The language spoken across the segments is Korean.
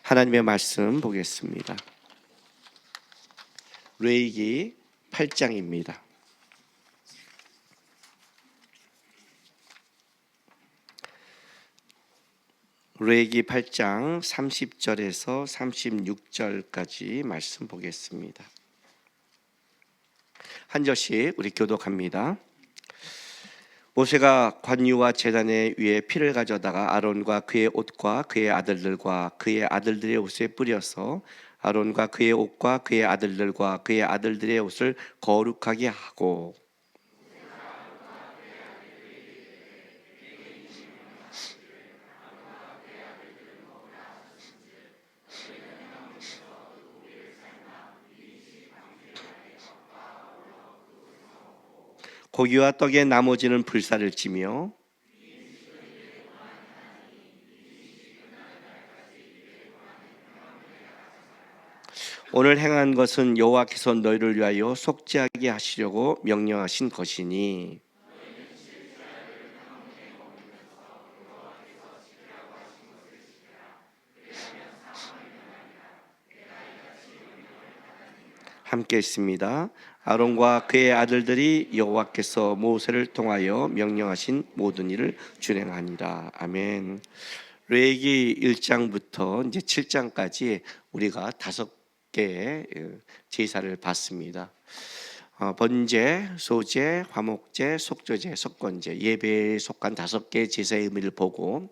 하나님의 말씀 보겠습니다. 레위기 8장입니다. 레위기 8장 30절에서 36절까지 말씀 보겠습니다. 한 절씩 우리 교독합니다. 모세가 관유와 제단의 위에 피를 가져다가 아론과 그의 옷과 그의 아들들과 그의 아들들의 옷에 뿌려서 아론과 그의 옷과 그의 아들들과 그의 아들들의 옷을 거룩하게 하고 고기와 떡의 나머지는 불사를 지며 오늘 행한 것은 여호와께서 너희를 위하여 속죄하게 하시려고 명령하신 것이니 함께 있습니다. 아론과 그의 아들들이 여호와께서 모세를 통하여 명령하신 모든 일을 준행하니라. 아멘. 레위기 1장부터 이제 7장까지 우리가 5개의 제사를 받습니다. 번제, 소제, 화목제, 속죄제, 속건제, 예배에 속한 5개의 제사의 의미를 보고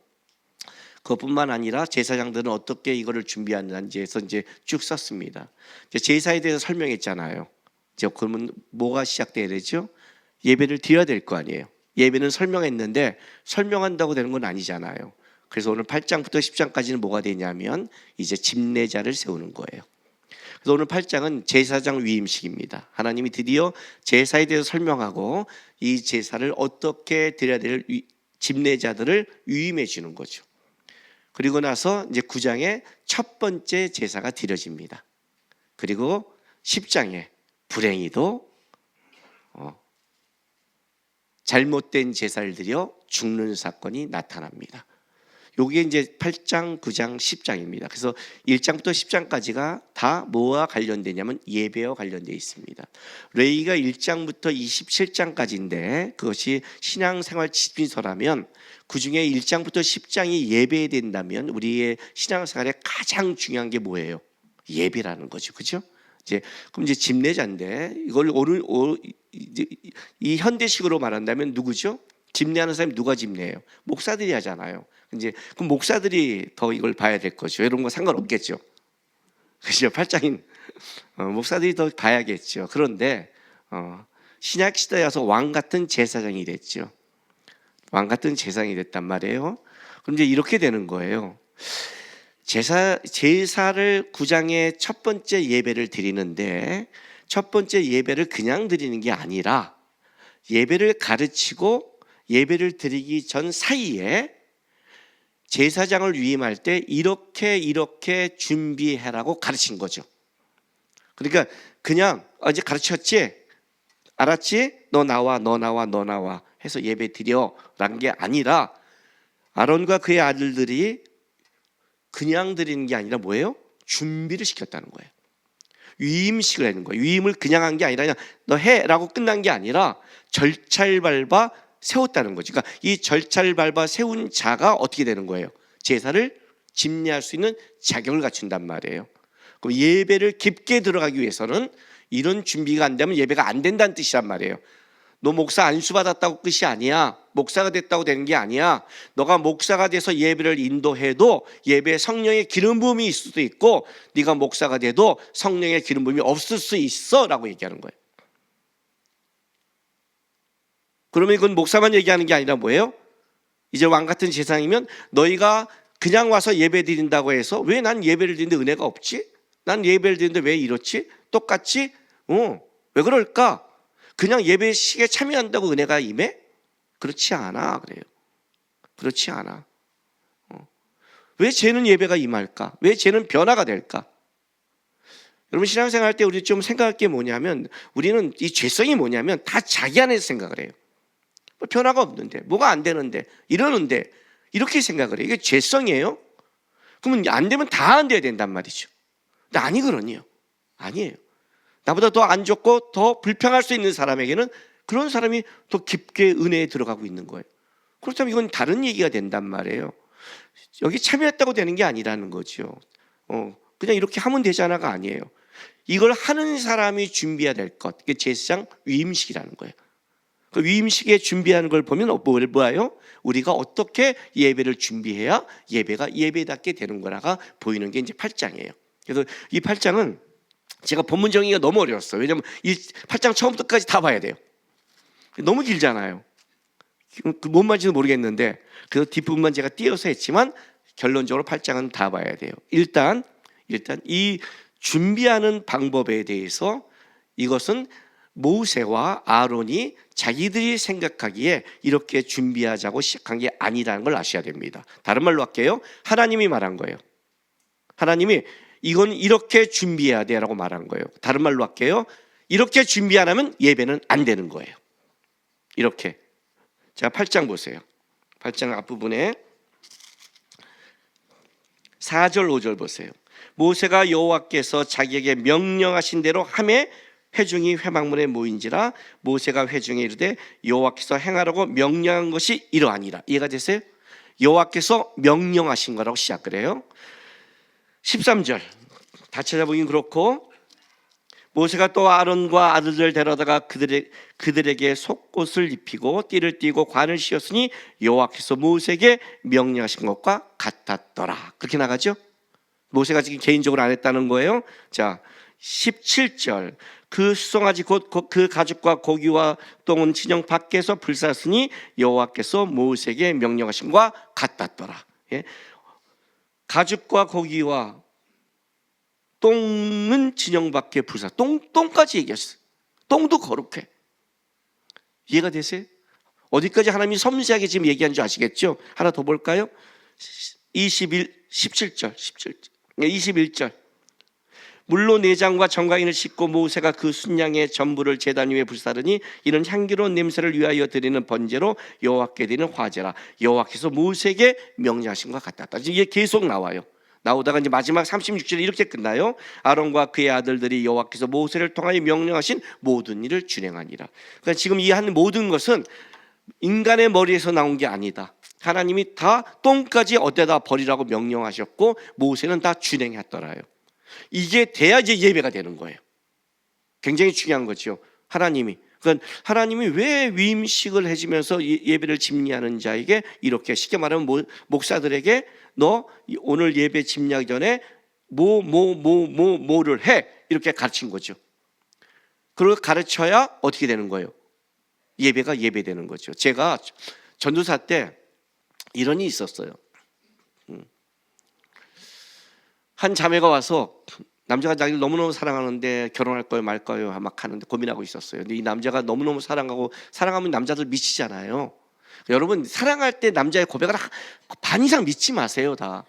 그것뿐만 아니라 제사장들은 어떻게 이거를 준비하는지에서 이제 쭉 썼습니다. 이제 제사에 대해서 설명했잖아요. 이제 그러면 뭐가 시작돼야 되죠? 예배를 드려야 될 거 아니에요. 예배는 설명했는데 설명한다고 되는 건 아니잖아요. 그래서 오늘 8장부터 10장까지는 뭐가 되냐면 이제 집례자를 세우는 거예요. 그래서 오늘 8장은 제사장 위임식입니다. 하나님이 드디어 제사에 대해서 설명하고 이 제사를 어떻게 드려야 될 집례자들을 위임해 주는 거죠. 그리고 나서 이제 9장에 첫 번째 제사가 드려집니다. 그리고 10장에 불행히도 잘못된 제사를 드려 죽는 사건이 나타납니다. 요게 이제 8장, 9장, 10장입니다. 그래서 1장부터 10장까지가 다 뭐와 관련되냐면 예배와 관련되어 있습니다. 레위기가 1장부터 27장까지인데 그것이 신앙생활 지침서라면 그중에 1장부터 10장이 예배에 된다면 우리의 신앙생활에 가장 중요한 게 뭐예요? 예배라는 거죠. 그렇죠? 그럼 이제 집례자인데 이걸 오늘 이 현대식으로 말한다면 누구죠? 집례하는 사람이 누가 집례해요? 목사들이 하잖아요. 이제 그럼 목사들이 더 이걸 봐야 될 거죠. 이런 거 상관없겠죠. 그죠? 8장인 목사들이 더 봐야겠죠. 그런데 신약 시대에 와서 왕 같은 제사장이 됐죠. 왕 같은 제사장이 됐단 말이에요. 그럼 이제 이렇게 되는 거예요. 제사를 9장의 첫 번째 예배를 드리는데 첫 번째 예배를 그냥 드리는 게 아니라 예배를 가르치고 예배를 드리기 전 사이에 제사장을 위임할 때 이렇게 준비해라고 가르친 거죠. 그러니까 그냥 이제 가르쳤지? 알았지? 너 나와 해서 예배 드려라는 게 아니라 아론과 그의 아들들이 그냥 드리는 게 아니라 뭐예요? 준비를 시켰다는 거예요. 위임식을 하는 거예요. 위임을 그냥 한 게 아니라 그냥 너 해라고 끝난 게 아니라 절차를 밟아 세웠다는 거죠. 그러니까 이 절차를 밟아 세운 자가 어떻게 되는 거예요? 제사를 집례할 수 있는 자격을 갖춘단 말이에요. 그럼 예배를 깊게 들어가기 위해서는 이런 준비가 안 되면 예배가 안 된다는 뜻이란 말이에요. 너 목사 안수 받았다고 끝이 아니야. 목사가 됐다고 되는 게 아니야. 너가 목사가 돼서 예배를 인도해도 예배에 성령의 기름 부음이 있을 수도 있고 네가 목사가 돼도 성령의 기름 부음이 없을 수 있어 라고 얘기하는 거예요. 그러면 이건 목사만 얘기하는 게 아니라 뭐예요? 이제 왕 같은 제사장이면 너희가 그냥 와서 예배 드린다고 해서 왜 난 예배를 드리는데 은혜가 없지? 난 예배를 드리는데 왜 이렇지? 똑같지? 왜 그럴까? 그냥 예배식에 참여한다고 은혜가 임해? 그렇지 않아. 그래요. 그렇지 않아. 왜 쟤는 예배가 임할까? 왜 쟤는 변화가 될까? 여러분 신앙생활 할 때 우리 좀 생각할 게 뭐냐면 우리는 이 죄성이 뭐냐면 다 자기 안에서 생각을 해요. 변화가 없는데 뭐가 안 되는데 이러는데 이렇게 생각을 해요. 이게 죄성이에요. 그러면 안 되면 다 안 돼야 된단 말이죠. 근데 아니거든요. 아니에요. 나보다 더 안 좋고 더 불평할 수 있는 사람에게는 그런 사람이 더 깊게 은혜에 들어가고 있는 거예요. 그렇다면 이건 다른 얘기가 된단 말이에요. 여기 참여했다고 되는 게 아니라는 거죠. 그냥 이렇게 하면 되잖아가 아니에요. 이걸 하는 사람이 준비해야 될 것, 그게 제사장 위임식이라는 거예요. 그 위임식에 준비하는 걸 보면 뭐예요? 우리가 어떻게 예배를 준비해야 예배가 예배답게 되는 거라가 보이는 게 이제 8장이에요. 그래서 이 8장은 제가 본문 정의가 너무 어려웠어요. 왜냐하면 이 8장 처음부터까지 다 봐야 돼요. 너무 길잖아요. 뭔 말인지는 모르겠는데 그래서 뒷부분만 제가 띄어서 했지만 결론적으로 8장은 다 봐야 돼요. 일단 이 준비하는 방법에 대해서 이것은 모세와 아론이 자기들이 생각하기에 이렇게 준비하자고 시작한 게 아니라는 걸 아셔야 됩니다. 다른 말로 할게요. 하나님이 말한 거예요. 하나님이 이건 이렇게 준비해야 돼라고 말한 거예요. 다른 말로 할게요. 이렇게 준비 안 하면 예배는 안 되는 거예요. 이렇게. 자, 8장 보세요. 8장 앞부분에 4절 5절 보세요. 모세가 여호와께서 자기에게 명령하신 대로 하매 회중이 회막문에 모인지라 모세가 회중에 이르되 여호와께서 행하라고 명령한 것이 이러하니라. 이해가 되세요? 여호와께서 명령하신 거라고 시작을 해요. 13절 다 찾아보긴 그렇고 모세가 또 아론과 아들들 데려다가 그들에게 속옷을 입히고 띠를 띠고 관을 씌웠으니 여호와께서 모세에게 명령하신 것과 같았더라. 그렇게 나가죠? 모세가 지금 개인적으로 안 했다는 거예요. 자, 17절 그 수송아지 곧 그 가죽과 고기와 똥은 진영 밖에서 불사으니 여호와께서 모세에게 명령하신 것과 같았더라. 예? 가죽과 고기와 똥은 진영 밖에 불사. 똥까지 얘기했어요. 똥도 거룩해. 이해가 되세요? 어디까지 하나님이 섬세하게 지금 얘기한 줄 아시겠죠? 하나 더 볼까요? 17절. 21절 물로 내장과 정강이를 씻고 모세가 그 순양의 전부를 제단 위에 불사르니 이는 향기로운 냄새를 위하여 드리는 번제로 여호와께 드리는 화제라. 여호와께서 모세에게 명령하신 것 같았다. 이게 계속 나와요. 나오다가 이제 마지막 36절에 이렇게 끝나요. 아론과 그의 아들들이 여호와께서 모세를 통하여 명령하신 모든 일을 준행하니라. 그러니까 지금 이 한 모든 것은 인간의 머리에서 나온 게 아니다. 하나님이 다 똥까지 어디다 버리라고 명령하셨고 모세는 다 준행했더라요. 이게 돼야 이제 예배가 되는 거예요. 굉장히 중요한 거죠. 하나님이. 그러니까 하나님이 왜 위임식을 해주면서 예배를 집리하는 자에게 이렇게 쉽게 말하면 목사들에게 너 오늘 예배 집리하기 전에 뭐를 해 이렇게 가르친 거죠. 그리고 가르쳐야 어떻게 되는 거예요? 예배가 예배되는 거죠. 제가 전도사 때 이런 일이 있었어요. 한 자매가 와서 남자가 자기를 너무너무 사랑하는데 결혼할 거예요 말까요 막 하는데 고민하고 있었어요. 근데 이 남자가 너무너무 사랑하면 남자들 미치잖아요. 여러분 사랑할 때 남자의 고백을 반 이상 믿지 마세요. 다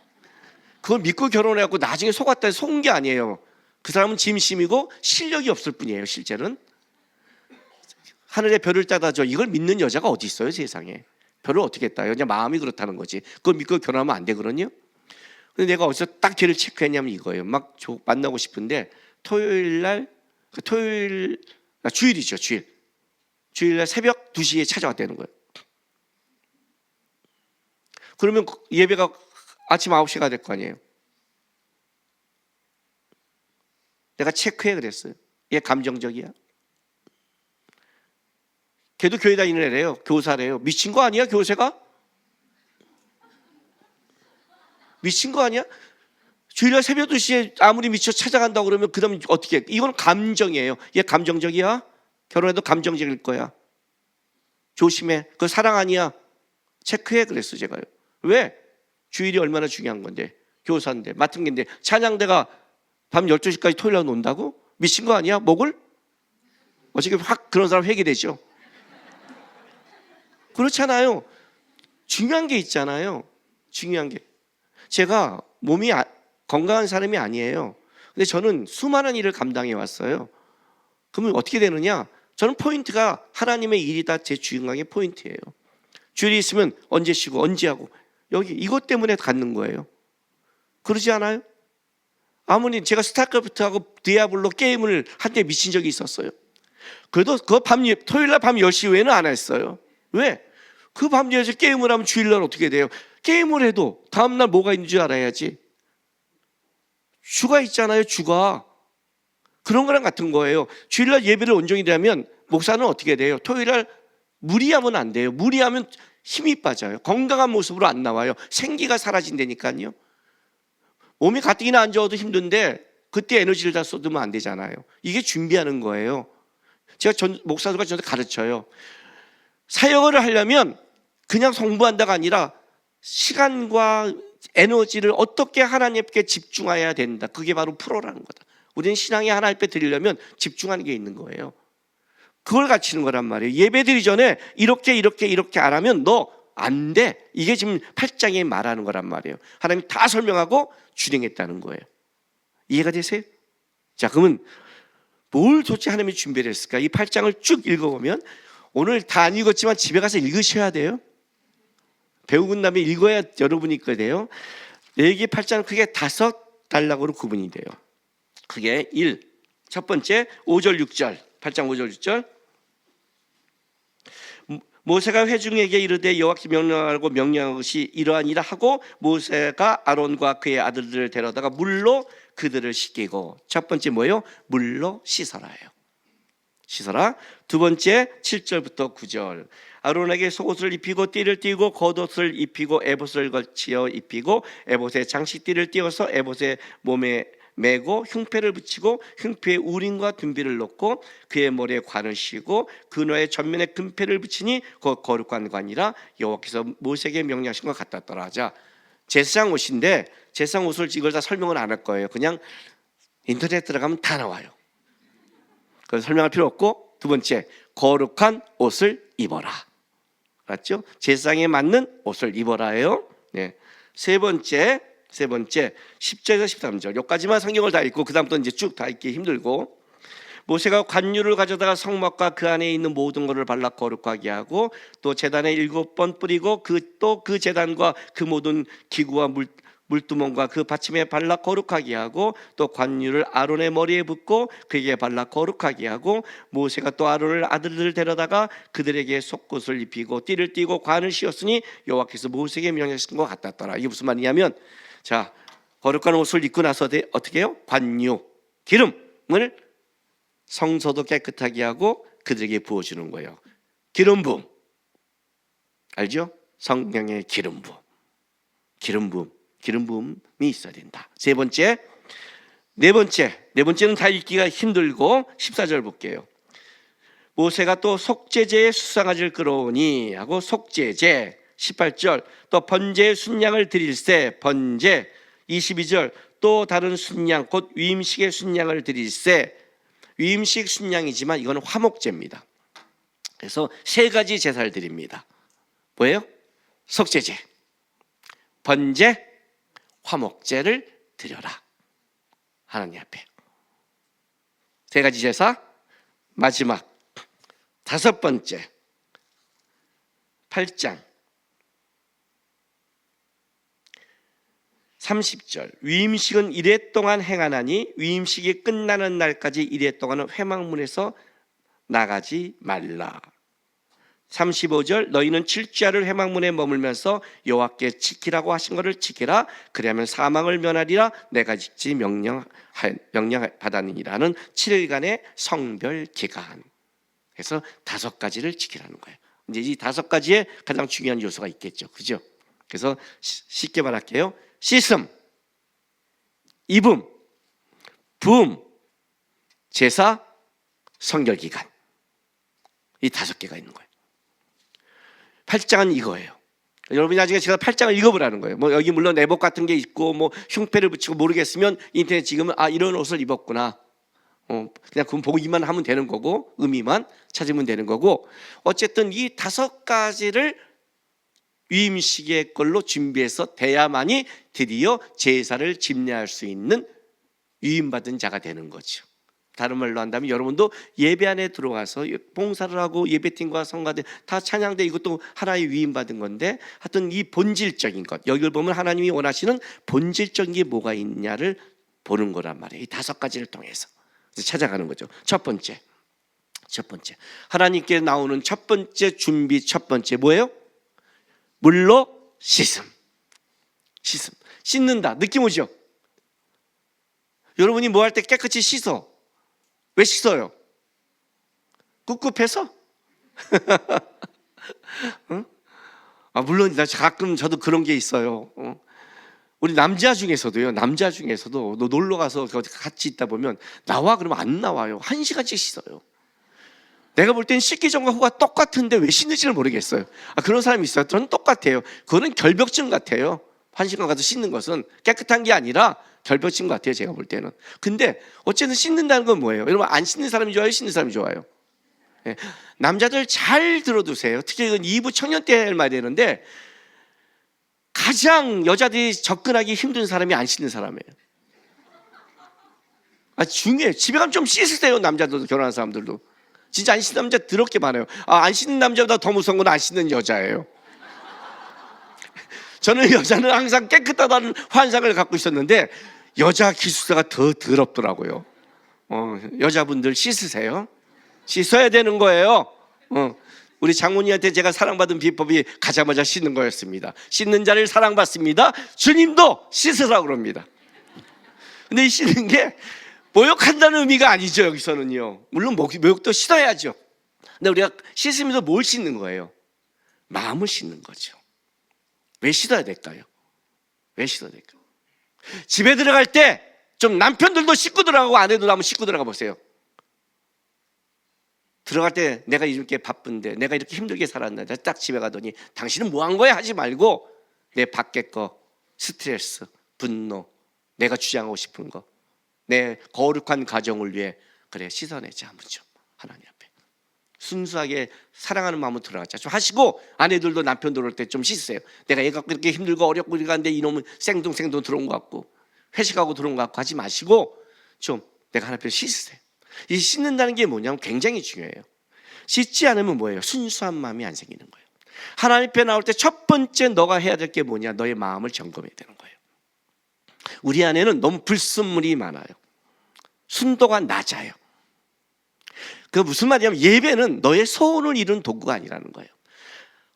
그걸 믿고 결혼해갖고 나중에 속았다 속은 게 아니에요. 그 사람은 진심이고 실력이 없을 뿐이에요. 실제는 하늘에 별을 따다 줘 이걸 믿는 여자가 어디 있어요 세상에. 별을 어떻게 따요? 그냥 마음이 그렇다는 거지. 그걸 믿고 결혼하면 안 되거든요. 근데 내가 어디서 딱 걔를 체크했냐면 이거예요. 막 만나고 싶은데 주일이죠. 주일날 새벽 2시에 찾아왔다는 거예요. 그러면 예배가 아침 9시가 될 거 아니에요. 내가 체크해 그랬어요. 얘 감정적이야. 걔도 교회 다니는 애래요. 교사래요. 미친 거 아니야 교세가? 미친 거 아니야? 주일날 새벽 2시에 아무리 미쳐 찾아간다고 그러면 그 다음에 어떻게 해? 이건 감정이에요. 얘 감정적이야? 결혼해도 감정적일 거야. 조심해. 그거 사랑 아니야. 체크해 그랬어 제가요. 왜? 주일이 얼마나 중요한 건데 교사인데 맡은 게인데 찬양대가 밤 12시까지 토요일날 논다고? 미친 거 아니야? 목을? 어떻게 확 그런 사람 회개되죠. 그렇잖아요. 중요한 게 있잖아요. 중요한 게 제가 몸이 건강한 사람이 아니에요. 근데 저는 수많은 일을 감당해 왔어요. 그러면 어떻게 되느냐? 저는 포인트가 하나님의 일이다. 제 주인공의 포인트예요. 주일이 있으면 언제 쉬고 언제 하고 여기 이것 때문에 갖는 거예요. 그러지 않아요? 아무리 제가 스타크래프트하고 디아블로 게임을 한때 미친 적이 있었어요. 그래도 그 토요일 날 밤 10시 외에는 안 했어요. 왜? 그 밤 10시 게임을 하면 주일날 어떻게 돼요? 게임을 해도 다음날 뭐가 있는지 알아야지. 주가 있잖아요, 주가. 그런 거랑 같은 거예요. 주일날 예배를 온전히라면 목사는 어떻게 돼요? 토요일날 무리하면 안 돼요. 무리하면 힘이 빠져요. 건강한 모습으로 안 나와요. 생기가 사라진다니까요. 몸이 가뜩이나 안 좋아도 힘든데 그때 에너지를 다 쏟으면 안 되잖아요. 이게 준비하는 거예요. 제가 목사들과 저한테 가르쳐요. 사역을 하려면 그냥 성부한다가 아니라 시간과 에너지를 어떻게 하나님께 집중해야 된다. 그게 바로 프로라는 거다. 우리는 신앙이 하나님 앞에 드리려면 집중하는 게 있는 거예요. 그걸 가르치는 거란 말이에요. 예배 드리기 전에 이렇게 안 하면 너 안 돼. 이게 지금 8장에 말하는 거란 말이에요. 하나님이 다 설명하고 준행했다는 거예요. 이해가 되세요? 자, 그러면 뭘 도대체 하나님이 준비를 했을까? 이 8장을 쭉 읽어보면 오늘 다 안 읽었지만 집에 가서 읽으셔야 돼요. 배우고 다음에 읽어야 여러분이 읽게 돼요. 레위기 8장은 크게 5단락으로 구분이 돼요. 그게 1. 첫 번째 5절 6절 8장 5절 6절 모세가 회중에게 이르되 여호와께 명령하고 명령한 것이 이러한 일을 하고 모세가 아론과 그의 아들들을 데려다가 물로 그들을 씻기고 첫 번째 뭐예요? 물로 씻어라예요. 씻어라. 두 번째 7절부터 9절 아론에게 속옷을 입히고 띠를 띠고 겉옷을 입히고 에봇을 걸치어 입히고 에봇에 장식띠를 띄워서 에봇의 몸에 매고 흉패를 붙이고 흉패에 우림과 둔비를 놓고 그의 머리에 관을 씌우고 그너의 전면에 금패를 붙이니 곧 거룩한 관이라 여호와께서 모세에게 명령하신 것 같았더라. 자, 제사장 옷인데 제사장 옷을 이걸 다 설명은 안 할 거예요. 그냥 인터넷 들어가면 다 나와요. 그래서 설명할 필요 없고 두 번째 거룩한 옷을 입어라. 맞죠? 제사장에 맞는 옷을 입어라예요. 네. 세 번째 10절에서 13절 여기까지만 성경을 다 읽고 그 다음부터 이제 쭉 다 읽기 힘들고 모세가 관유를 가져다가 성막과 그 안에 있는 모든 것을 발라 거룩하게 하고 또 제단에 7번 뿌리고 또 그 제단과 그 모든 기구와 물두멍과 그 받침에 발라 거룩하게 하고 또 관유를 아론의 머리에 붓고 그에게 발라 거룩하게 하고 모세가 또 아론을 아들들을 데려다가 그들에게 속옷을 입히고 띠를 띠고 관을 씌웠으니 여호와께서 모세에게 명령하신 것 같았더라. 이게 무슨 말이냐면 자, 거룩한 옷을 입고 나서 어떻게 해요? 관유, 기름을 성소도 깨끗하게 하고 그들에게 부어주는 거예요. 기름 부음 알죠? 성령의 기름 부음 기름 부음이 있어야 된다. 네 번째는 다 읽기가 힘들고 14절 볼게요. 모세가 또 속죄제의 수상아지를 끌어오니 하고 속죄제 18절 또 번제의 순양을 드릴세 번제 22절 또 다른 순양 곧 위임식의 순양을 드릴세 위임식 순양이지만 이건 화목제입니다. 그래서 세 가지 제사를 드립니다. 뭐예요? 속죄제, 번제, 화목제를 드려라. 하나님 앞에 세 가지 제사. 마지막 5번째 8장 30절 위임식은 이래 동안 행하나니 위임식이 끝나는 날까지 이래 동안은 회막문에서 나가지 말라. 35절 너희는 7주야를 회막문에 머물면서 여호와께 지키라고 하신 것을 지키라. 그리하면 사망을 면하리라. 내가 직지 명령하다니라는 7일간의 성별 기간. 그래서 5가지를 지키라는 거예요. 이제 이 5가지에 가장 중요한 요소가 있겠죠, 그죠? 그래서 쉽게 말할게요. 씻음, 입음, 부음, 제사, 성결기간 이 5개가 있는 거예요. 8장은 이거예요. 여러분이 나중에 제가 8장을 읽어보라는 거예요. 뭐 여기 물론 내복 같은 게 있고 뭐 흉패를 붙이고 모르겠으면 인터넷 지금은 이런 옷을 입었구나. 그냥 그건 보기만 하면 되는 거고 의미만 찾으면 되는 거고 어쨌든 이 5가지를 위임식의 걸로 준비해서 돼야만이 드디어 제사를 집례할 수 있는 위임받은 자가 되는 거죠. 다른 말로 한다면 여러분도 예배 안에 들어가서 봉사를 하고 예배팀과 성가대 다 찬양대, 이것도 하나의 위임받은 건데, 하여튼 이 본질적인 것, 여기를 보면 하나님이 원하시는 본질적인 게 뭐가 있냐를 보는 거란 말이에요. 이 5가지를 통해서 찾아가는 거죠. 첫 번째 하나님께 나오는 첫 번째 준비, 첫 번째 뭐예요? 물로 씻음. 씻는다. 느낌 오죠? 여러분이 뭐 할 때 깨끗이 씻어. 왜 씻어요? 꿉꿉해서? 응? 물론 가끔 저도 그런 게 있어요. 우리 남자 중에서도 너 놀러 가서 같이 있다 보면 나와 그러면 안 나와요. 1시간씩 씻어요. 내가 볼 땐 씻기 전과 후가 똑같은데 왜 씻는지를 모르겠어요. 그런 사람이 있어요. 저는 똑같아요. 그거는 결벽증 같아요. 1시간 가서 씻는 것은 깨끗한 게 아니라 결벽증 같아요, 제가 볼 때는. 근데 어쨌든 씻는다는 건 뭐예요? 여러분, 안 씻는 사람이 좋아요? 씻는 사람이 좋아요? 네. 남자들 잘 들어두세요. 특히 이건 2부 청년 때 할 말이 되는데, 가장 여자들이 접근하기 힘든 사람이 안 씻는 사람이에요. 중요해요. 집에 가면 좀 씻으세요. 남자들도, 결혼한 사람들도. 진짜 안 씻는 남자 더럽게 많아요. 안 씻는 남자보다 더 무서운 건 안 씻는 여자예요. 저는 여자는 항상 깨끗하다는 환상을 갖고 있었는데 여자 기숙사가 더 더럽더라고요. 여자분들 씻으세요. 씻어야 되는 거예요. 우리 장모님한테 제가 사랑받은 비법이 가자마자 씻는 거였습니다. 씻는 자를 사랑받습니다. 주님도 씻으라고 그럽니다. 근데 이 씻는 게 모욕한다는 의미가 아니죠. 여기서는요. 물론 모욕도 씻어야죠. 근데 우리가 씻으면서 뭘 씻는 거예요? 마음을 씻는 거죠. 왜 씻어야 될까요? 왜 씻어야 될까요? 집에 들어갈 때 좀 남편들도 씻고 들어가고 아내도 한번 씻고 들어가 보세요. 들어갈 때 내가 이렇게 바쁜데, 내가 이렇게 힘들게 살았는데 딱 집에 가더니 당신은 뭐 한 거야? 하지 말고 내 밖에 거, 스트레스, 분노, 내가 주장하고 싶은 거, 내 거룩한 가정을 위해 그래 씻어내자 한번 좀 하나님 앞에 순수하게 사랑하는 마음으로 들어가자 좀 하시고, 아내들도 남편 들어올 때 좀 씻으세요. 내가 얘가 그렇게 힘들고 어렵고 이러는데 이놈은 생뚱생뚱 들어온 것 같고 회식하고 들어온 것 같고 하지 마시고 좀 내가 하나님 앞에 씻으세요. 이 씻는다는 게 뭐냐면 굉장히 중요해요. 씻지 않으면 뭐예요? 순수한 마음이 안 생기는 거예요. 하나님 앞에 나올 때 첫 번째 너가 해야 될 게 뭐냐? 너의 마음을 점검해야 되는 거예요. 우리 안에는 너무 불순물이 많아요. 순도가 낮아요. 그 무슨 말이냐면 예배는 너의 소원을 이루는 도구가 아니라는 거예요.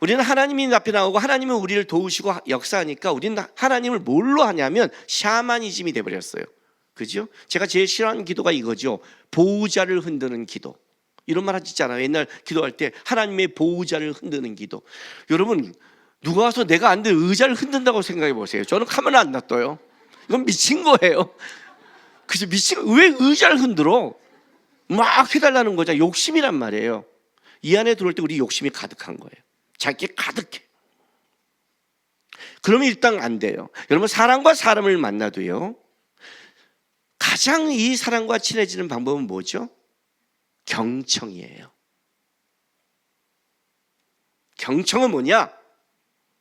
우리는 하나님이 앞에 나오고 하나님은 우리를 도우시고 역사하니까 우리는 하나님을 뭘로 하냐면 샤머니즘이 돼버렸어요. 그죠? 제가 제일 싫어하는 기도가 이거죠. 보호자를 흔드는 기도. 이런 말 하시잖아요. 옛날 기도할 때 하나님의 보호자를 흔드는 기도. 여러분, 누가 와서 내가 안 될 의자를 흔든다고 생각해 보세요. 저는 카메라 안 놔둬요. 이건 미친 거예요. 그죠? 왜 의자를 흔들어? 막 해달라는 거죠. 욕심이란 말이에요. 이 안에 들어올 때 우리 욕심이 가득한 거예요. 자기가 가득해. 그러면 일단 안 돼요. 여러분, 사람과 사람을 만나도요, 가장 이 사람과 친해지는 방법은 뭐죠? 경청이에요. 경청은 뭐냐?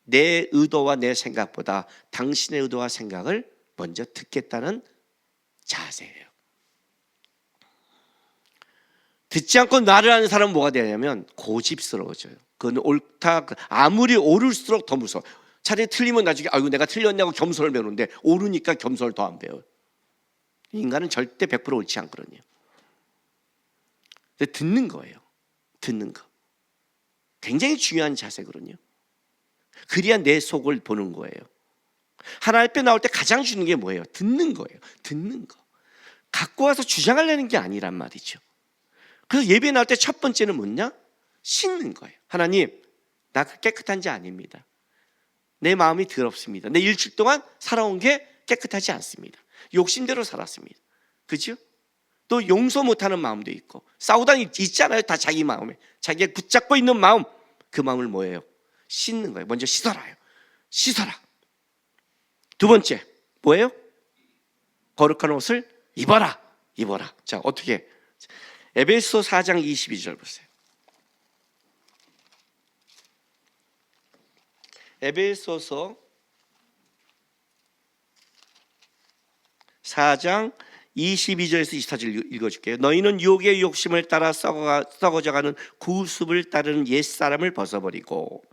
내 의도와 내 생각보다 당신의 의도와 생각을 먼저 듣겠다는 자세예요. 듣지 않고 나를 아는 사람은 뭐가 되냐면 고집스러워져요. 그건 옳다, 아무리 옳을수록 더 무서워. 차라리 틀리면 나중에 아이고 내가 틀렸냐고 겸손을 배우는데 옳으니까 겸손을 더 안 배워요. 인간은 절대 100% 옳지 않거든요. 근데 듣는 거예요. 듣는 거 굉장히 중요한 자세거든요. 그래야 내 속을 보는 거예요. 하나님 앞에 나올 때 가장 주는 게 뭐예요? 듣는 거예요. 듣는 거. 갖고 와서 주장하려는 게 아니란 말이죠. 그래서 예배 나올 때 첫 번째는 뭐냐? 씻는 거예요. 하나님, 나 깨끗한 자 아닙니다. 내 마음이 더럽습니다. 내 일주일 동안 살아온 게 깨끗하지 않습니다. 욕심대로 살았습니다. 그죠? 또 용서 못하는 마음도 있고 싸우다 있잖아요. 다 자기 마음에 자기가 붙잡고 있는 마음, 그 마음을 뭐예요? 씻는 거예요. 먼저 씻어라요. 씻어라. 두 번째 뭐예요? 거룩한 옷을 입어라. 입어라. 자, 어떻게? 에베소 4장 22절 보세요. 에베소서 4장 22절에서 24절 읽어줄게요. 너희는 유혹의 욕심을 따라 썩어져가는 구습을 따르는 옛사람을 벗어버리고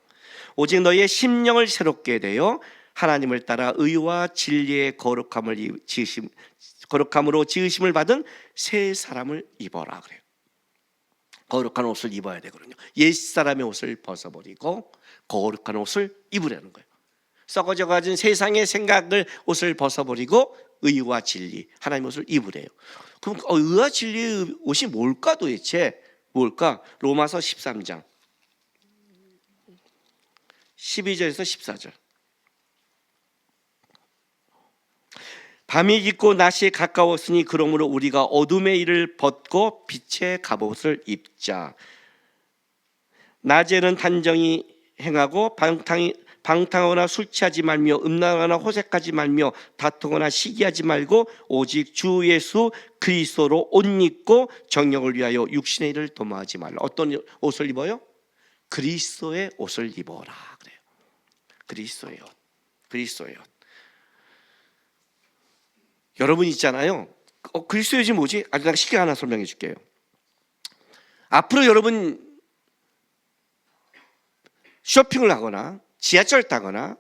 오직 너희의 심령을 새롭게 되어 하나님을 따라 의와 진리의 거룩함으로 지으심을 받은 새 사람을 입어라 그래요. 거룩한 옷을 입어야 되거든요. 옛사람의 옷을 벗어버리고 거룩한 옷을 입으라는 거예요. 썩어져 가진 세상의 생각을 옷을 벗어버리고 의와 진리 하나님의 옷을 입으래요. 그럼 의와 진리의 옷이 뭘까 도대체? 뭘까? 로마서 13장 12절에서 14절. 밤이 깊고 낮이 가까웠으니 그러므로 우리가 어둠의 일을 벗고 빛의 갑옷을 입자. 낮에는 단정히 행하고 방탕하거나 술 취하지 말며 음란하거나 호색하지 말며 다투거나 시기하지 말고 오직 주 예수 그리스도로 옷 입고 정욕을 위하여 육신의 일을 도모하지 말라. 어떤 옷을 입어요? 그리스도의 옷을 입어라 그래요. 그리스도의 옷. 그리스도의 옷. 여러분 있잖아요. 그리스도의 옷이 뭐지? 내가 쉽게 하나 설명해 줄게요. 앞으로 여러분 쇼핑을 하거나 지하철 타거나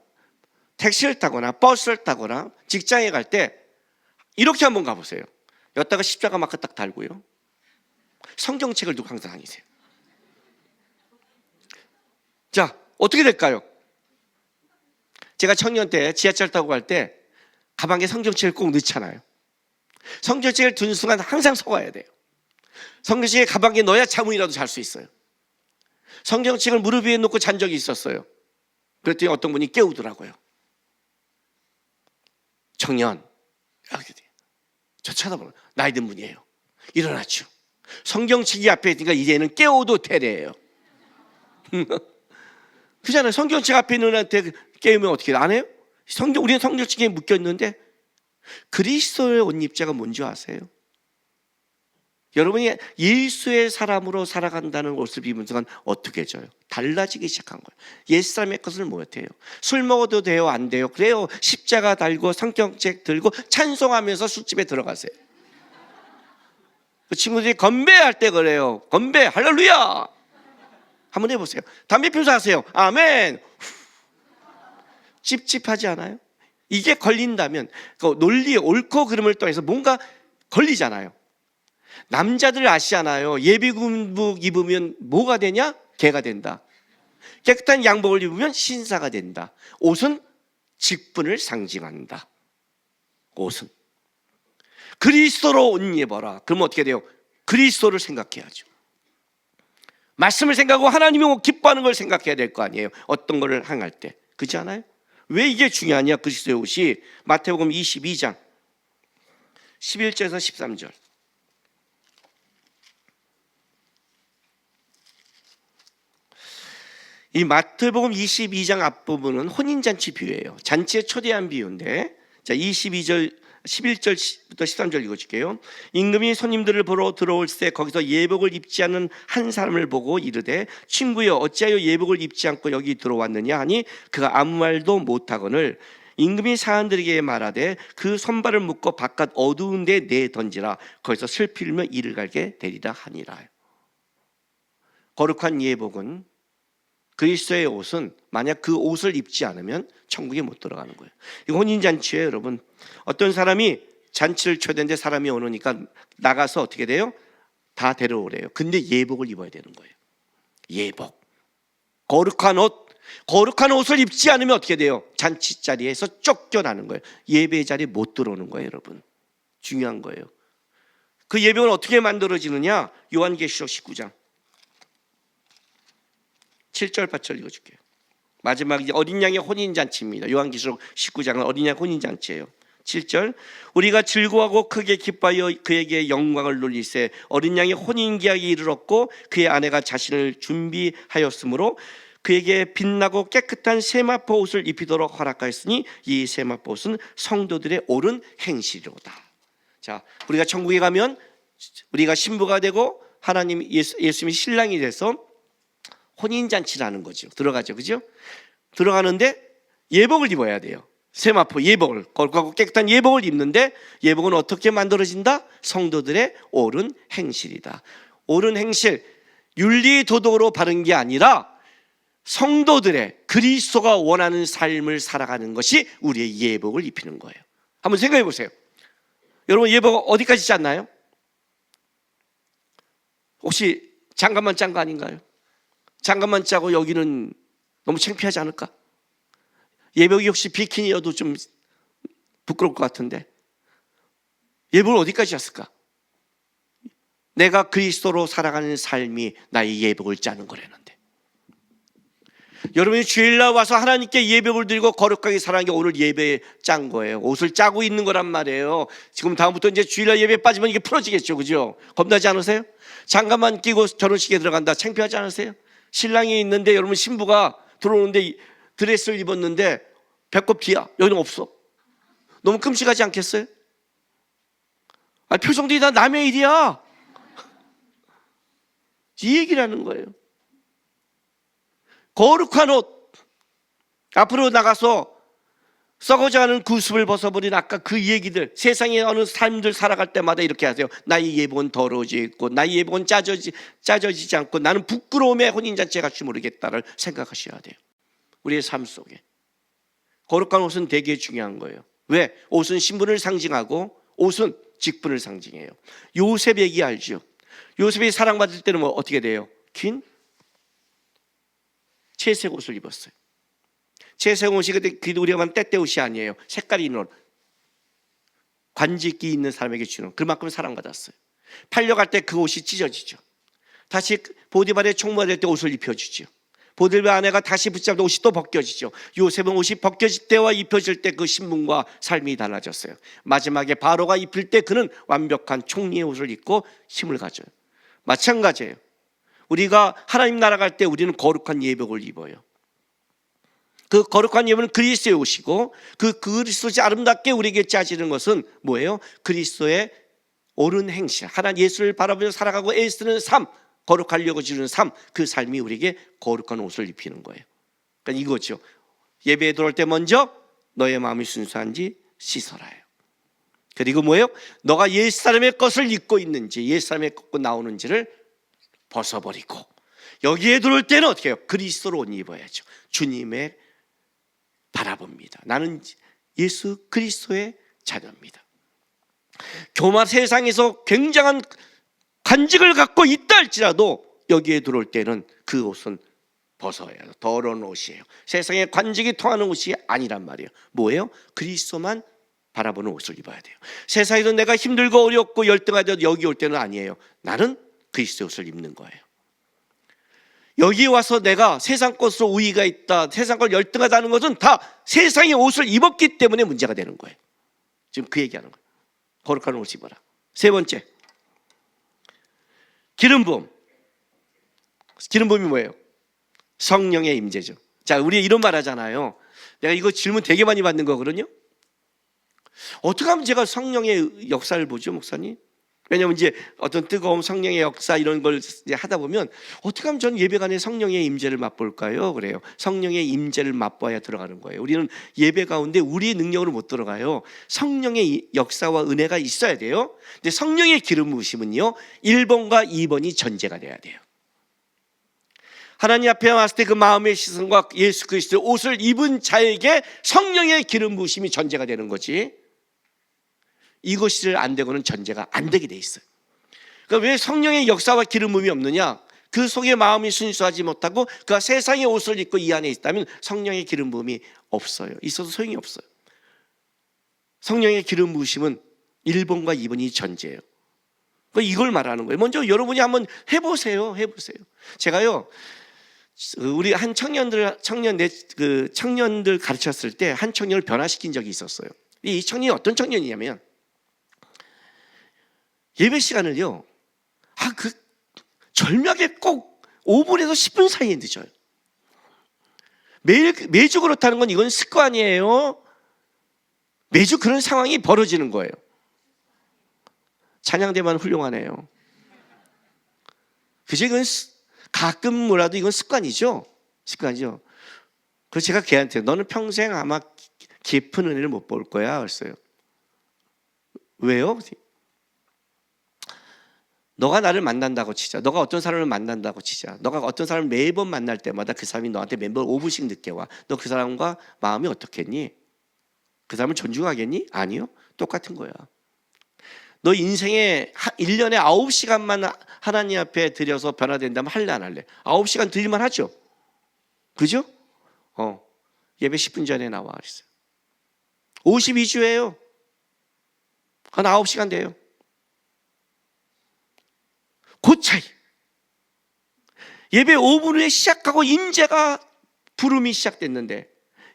택시를 타거나 버스를 타거나 직장에 갈 때 이렇게 한번 가보세요. 여기다가 십자가 마크 딱 달고요. 성경책을 두고 항상 다니세요. 자, 어떻게 될까요? 제가 청년 때 지하철 타고 갈 때 가방에 성경책을 꼭 넣잖아요. 성경책을 둔 순간 항상 속아야 돼요. 성경책을 가방에 넣어야 잠이라도 잘 수 있어요. 성경책을 무릎 위에 놓고 잔 적이 있었어요. 그랬더니 어떤 분이 깨우더라고요. 청년, 저 쳐다보는 나이 든 분이에요. 일어났죠. 성경책이 앞에 있으니까 이제는 깨워도 되래요. 그잖아요. 성경책 앞에 있는 애한테 깨우면 어떻게 안 해요? 우리는 성경책에 묶여 있는데 그리스도의 옷 입자가 뭔지 아세요? 여러분이 예수의 사람으로 살아간다는 옷을 입은 순간 어떻게 져요? 달라지기 시작한 거예요. 옛사람의 것을 못해요. 술 먹어도 돼요? 안 돼요? 그래요. 십자가 달고 성경책 들고 찬송하면서 술집에 들어가세요. 그 친구들이 건배할 때 그래요. 건배 할렐루야 한번 해보세요. 담배 피우면서 하세요. 아멘. 찝찝하지 않아요? 이게 걸린다면 그 논리의 옳고 그름을 통해서 뭔가 걸리잖아요. 남자들 아시잖아요. 예비군복 입으면 뭐가 되냐? 개가 된다. 깨끗한 양복을 입으면 신사가 된다. 옷은 직분을 상징한다. 옷은 그리스도로 옷 입어라. 그러면 어떻게 돼요? 그리스도를 생각해야죠. 말씀을 생각하고 하나님이 기뻐하는 걸 생각해야 될 거 아니에요. 어떤 거를 행할 때. 그렇지 않아요? 왜 이게 중요하냐? 그리스도의 옷이 마태복음 22장 11절에서 13절. 이 마태복음 22장 앞부분은 혼인잔치 비유예요. 잔치에 초대한 비유인데, 자 22절 11절부터 13절 읽어줄게요. 임금이 손님들을 보러 들어올 때 거기서 예복을 입지 않은 한 사람을 보고 이르되 친구여 어찌하여 예복을 입지 않고 여기 들어왔느냐 하니 그가 아무 말도 못하거늘 임금이 사람들에게 말하되 그 손발을 묶어 바깥 어두운 데 내던지라 거기서 슬피며 이를 갈게 되리라 하니라. 거룩한 예복은 그리스도의 옷은 만약 그 옷을 입지 않으면 천국에 못 들어가는 거예요. 이거 혼인잔치예요, 여러분. 어떤 사람이 잔치를 초대했는데 사람이 오니까 나가서 어떻게 돼요? 다 데려오래요. 근데 예복을 입어야 되는 거예요. 예복. 거룩한 옷을 입지 않으면 어떻게 돼요? 잔치 자리에서 쫓겨나는 거예요. 예배 자리에 못 들어오는 거예요, 여러분. 중요한 거예요. 그 예복은 어떻게 만들어지느냐? 요한계시록 19장 7절 8절 읽어줄게요. 마지막 이제 어린 양의 혼인잔치입니다. 요한계시록 19장은 어린 양 혼인잔치예요. 7절 우리가 즐거워하고 크게 기뻐하여 그에게 영광을 돌리세 어린 양의 혼인기약이 이르렀고 그의 아내가 자신을 준비하였으므로 그에게 빛나고 깨끗한 세마포 옷을 입히도록 허락하였으니 이 세마포 옷은 성도들의 옳은 행실이로다. 자, 우리가 천국에 가면 우리가 신부가 되고 하나님 예수님이 신랑이 돼서 혼인잔치라는 거죠. 들어가죠. 그죠? 들어가는데 예복을 입어야 돼요. 세마포 예복을, 거룩하고 깨끗한 예복을 입는데, 예복은 어떻게 만들어진다? 성도들의 옳은 행실이다. 옳은 행실, 윤리 도덕으로 바른 게 아니라 성도들의 그리스도가 원하는 삶을 살아가는 것이 우리의 예복을 입히는 거예요. 한번 생각해 보세요. 여러분, 예복 어디까지 짰나요? 혹시 장갑만 짠 거 아닌가요? 장갑만 짜고 여기는 너무 창피하지 않을까? 예복이 혹시 비키니여도 좀 부끄러울 것 같은데, 예복을 어디까지 짰을까? 내가 그리스도로 살아가는 삶이 나의 예복을 짜는 거라는데, 여러분이 주일날 와서 하나님께 예배를 드리고 거룩하게 살아가는 게 오늘 예배에 짠 거예요. 옷을 짜고 있는 거란 말이에요. 지금 다음부터 이제 주일날 예배에 빠지면 이게 풀어지겠죠, 그죠? 겁나지 않으세요? 장갑만 끼고 결혼식에 들어간다, 창피하지 않으세요? 신랑이 있는데 여러분, 신부가 들어오는데 드레스를 입었는데 배꼽 뒤야, 여기는 없어. 너무 끔찍하지 않겠어요? 표정들이 다 남의 일이야, 이 얘기라는 거예요. 거룩한 옷, 앞으로 나가서 썩어져가는 구습을 벗어버린 아까 그 얘기들, 세상의 어느 삶들 살아갈 때마다 이렇게 하세요. 나의 예복은 더러워지 있고 나의 예복은 짜져지지 않고 나는 부끄러움에 혼인잔치에 갈지 모르겠다를 생각하셔야 돼요. 우리의 삶 속에 거룩한 옷은 되게 중요한 거예요. 왜? 옷은 신분을 상징하고 옷은 직분을 상징해요. 요셉 얘기 알죠? 요셉이 사랑받을 때는 뭐 어떻게 돼요? 긴 채색 옷을 입었어요. 채색 옷이 그때 우리가 말하는 때때옷이 아니에요. 색깔이 있는 옷, 관직기 있는 사람에게 주는, 그만큼 사랑받았어요. 팔려갈 때 그 옷이 찢어지죠. 다시 보디발의 총무가 될 때 옷을 입혀주죠. 보디발 아내가 다시 붙잡을 때 옷이 또 벗겨지죠. 요셉은 옷이 벗겨질 때와 입혀질 때 그 신분과 삶이 달라졌어요. 마지막에 바로가 입힐 때 그는 완벽한 총리의 옷을 입고 힘을 가져요. 마찬가지예요. 우리가 하나님 나라 갈 때 우리는 거룩한 예복을 입어요. 그 거룩한 예복은 그리스도의 옷이고, 그 그리스도의 아름답게 우리에게 짜지는 것은 뭐예요? 그리스도의 옳은 행실, 하나님 예수를 바라보며 살아가고 애쓰는 삶, 거룩하려고 지르는 삶, 그 삶이 우리에게 거룩한 옷을 입히는 거예요. 그러니까 이거죠. 예배에 들어올 때 먼저 너의 마음이 순수한지 씻어라요. 그리고 뭐예요? 너가 옛사람의 것을 입고 있는지, 옛사람의 것을 나오는지를 벗어버리고, 여기에 들어올 때는 어떻게 해요? 그리스도로 옷 입어야죠. 주님의 바라봅니다. 나는 예수 그리스도의 자녀입니다. 교만 세상에서 굉장한 간직을 갖고 있다 할지라도 여기에 들어올 때는 그 옷은 벗어야 해요. 더러운 옷이에요. 세상에 관직이 통하는 옷이 아니란 말이에요. 뭐예요? 그리스도만 바라보는 옷을 입어야 돼요. 세상에서 내가 힘들고 어렵고 열등하더라도 여기 올 때는 아니에요. 나는 그리스도의 옷을 입는 거예요. 여기 와서 내가 세상 것으로 우위가 있다, 세상 걸 열등하다는 것은 다 세상의 옷을 입었기 때문에 문제가 되는 거예요. 지금 그 얘기하는 거예요. 거룩한 옷을 입어라. 세 번째, 기름 부음. 기름 부음이 뭐예요? 성령의 임재죠. 자, 우리 이런 말 하잖아요. 내가 이거 질문 되게 많이 받는 거거든요. 어떻게 하면 제가 성령의 역사를 보죠, 목사님? 왜냐하면 이제 어떤 뜨거운 성령의 역사 이런 걸 이제 하다 보면 어떻게 하면 저는 예배관에 성령의 임재를 맛볼까요? 그래요. 성령의 임재를 맛봐야 들어가는 거예요. 우리는 예배 가운데 우리의 능력으로 못 들어가요. 성령의 역사와 은혜가 있어야 돼요. 근데 성령의 기름 부으심은요, 1번과 2번이 전제가 돼야 돼요. 하나님 앞에 왔을 때 그 마음의 시선과 예수 그리스도의 옷을 입은 자에게 성령의 기름 부으심이 전제가 되는 거지, 이것이 안 되고는 전제가 안 되게 돼 있어요. 그러니까 왜 성령의 역사와 기름 부음이 없느냐? 그 속에 마음이 순수하지 못하고 그가 세상의 옷을 입고 이 안에 있다면 성령의 기름 부음이 없어요. 있어도 소용이 없어요. 성령의 기름 부으심은 1번과 2번이 전제예요. 그러니까 이걸 말하는 거예요. 먼저 여러분이 한번 해보세요. 제가요, 우리 한 청년들 가르쳤을 때 한 청년을 변화시킨 적이 있었어요. 이 청년이 어떤 청년이냐면, 예배 시간을요, 절묘하게 꼭 5분에서 10분 사이에 늦어요. 매주 그렇다는 건 이건 습관이에요. 매주 그런 상황이 벌어지는 거예요. 찬양대만 훌륭하네요. 그죠? 이건 가끔 뭐라도 이건 습관이죠. 그래서 제가 걔한테 너는 평생 아마 깊은 은혜를 못 볼 거야 그랬어요. 왜요? 너가 나를 만난다고 치자. 너가 어떤 사람을 만난다고 치자. 너가 어떤 사람을 매번 만날 때마다 그 사람이 너한테 매번 5분씩 늦게 와. 너 그 사람과 마음이 어떻겠니? 그 사람을 존중하겠니? 아니요. 똑같은 거야. 너 인생에 1년에 9시간만 하나님 앞에 들여서 변화된다면 할래 안 할래? 9시간 드릴만 하죠. 그죠? 예배 10분 전에 나와 그랬어요. 52주예요. 한 9시간 돼요. 그 차이. 예배 5분 후에 시작하고 임재가 부름이 시작됐는데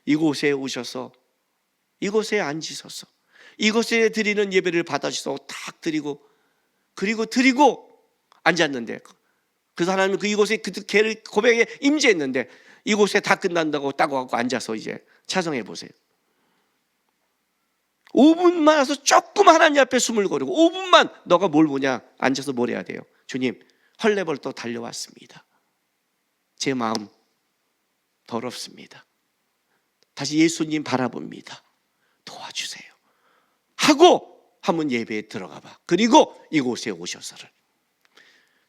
이곳에 오셔서 이곳에 앉으셔서 이곳에 드리는 예배를 받아주셔서 탁 드리고 그리고 드리고 앉았는데 그 사람은 그 이곳에 그 고백에 임재했는데 이곳에 다 끝난다고 딱 와서 앉아서 이제 찬송해 보세요. 5분만 와서 조금 하나님 앞에 숨을 고르고 5분만 너가 뭘 보냐 앉아서 뭘 해야 돼요. 주님 헐레벌떡 달려왔습니다. 제 마음 더럽습니다. 다시 예수님 바라봅니다. 도와주세요 하고 한번 예배에 들어가 봐. 그리고 이곳에 오셔서를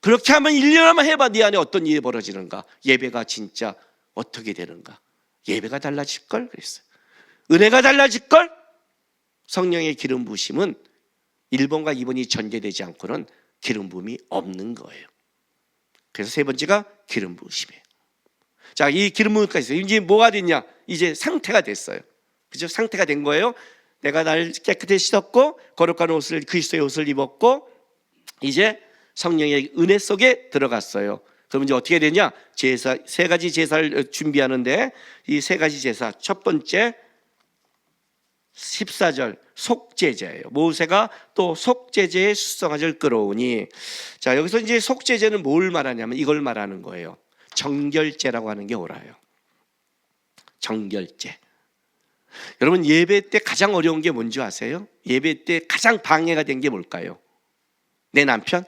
그렇게 하면 1년만 해봐. 네 안에 어떤 일이 벌어지는가. 예배가 진짜 어떻게 되는가. 예배가 달라질걸 그랬어요. 은혜가 달라질걸. 성령의 기름 부으심은 1번과 2번이 전제되지 않고는 기름 부음이 없는 거예요. 그래서 세 번째가 기름 부으심이에요. 자, 이 기름 부음까지 있어요. 이제 뭐가 됐냐? 이제 상태가 됐어요. 그죠? 상태가 된 거예요. 내가 날 깨끗이 씻었고 거룩한 옷을 그리스도의 옷을 입었고 이제 성령의 은혜 속에 들어갔어요. 그럼 이제 어떻게 되냐? 제사 세 가지 제사를 준비하는데 이 세 가지 제사 첫 번째 14절 속죄제예요. 모세가 또 속죄제의 수송아지를 끌어오니 자 여기서 이제 속죄제는 뭘 말하냐면 이걸 말하는 거예요. 정결제라고 하는 게 옳아요. 정결제. 여러분 예배 때 가장 어려운 게 뭔지 아세요? 예배 때 가장 방해가 된 게 뭘까요? 내 남편?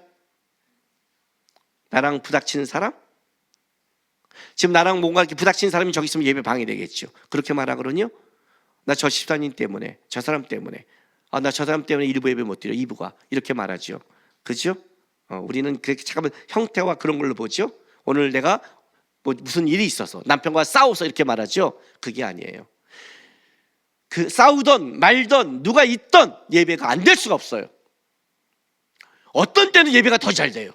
나랑 부닥치는 사람? 지금 나랑 뭔가 이렇게 부닥치는 사람이 저기 있으면 예배 방해되겠죠. 그렇게 말하거든요. 나 저 집사님 때문에 저 사람 때문에 나 저 사람 때문에 일부 예배 못 드려. 2부가 이렇게 말하죠. 그죠? 우리는 그렇게 잠깐만 형태와 그런 걸로 보죠. 오늘 내가 뭐 무슨 일이 있어서 남편과 싸워서 이렇게 말하죠. 그게 아니에요. 그 싸우던 말던 누가 있던 예배가 안 될 수가 없어요. 어떤 때는 예배가 더 잘 돼요.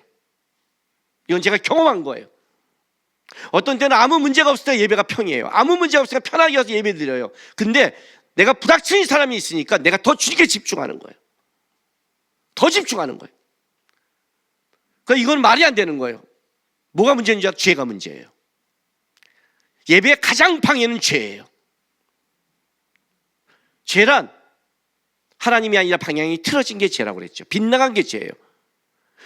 이건 제가 경험한 거예요. 어떤 때는 아무 문제가 없을 때 예배가 평이에요. 아무 문제가 없으니까 편하게 와서 예배 드려요. 근데 내가 부닥치는 사람이 있으니까 내가 더 주님께 집중하는 거예요. 더 집중하는 거예요. 그러니까 이건 말이 안 되는 거예요. 뭐가 문제인지 알아? 죄가 문제예요. 예배의 가장 방해는 죄예요. 죄란 하나님이 아니라 방향이 틀어진 게 죄라고 그랬죠. 빗나간 게 죄예요.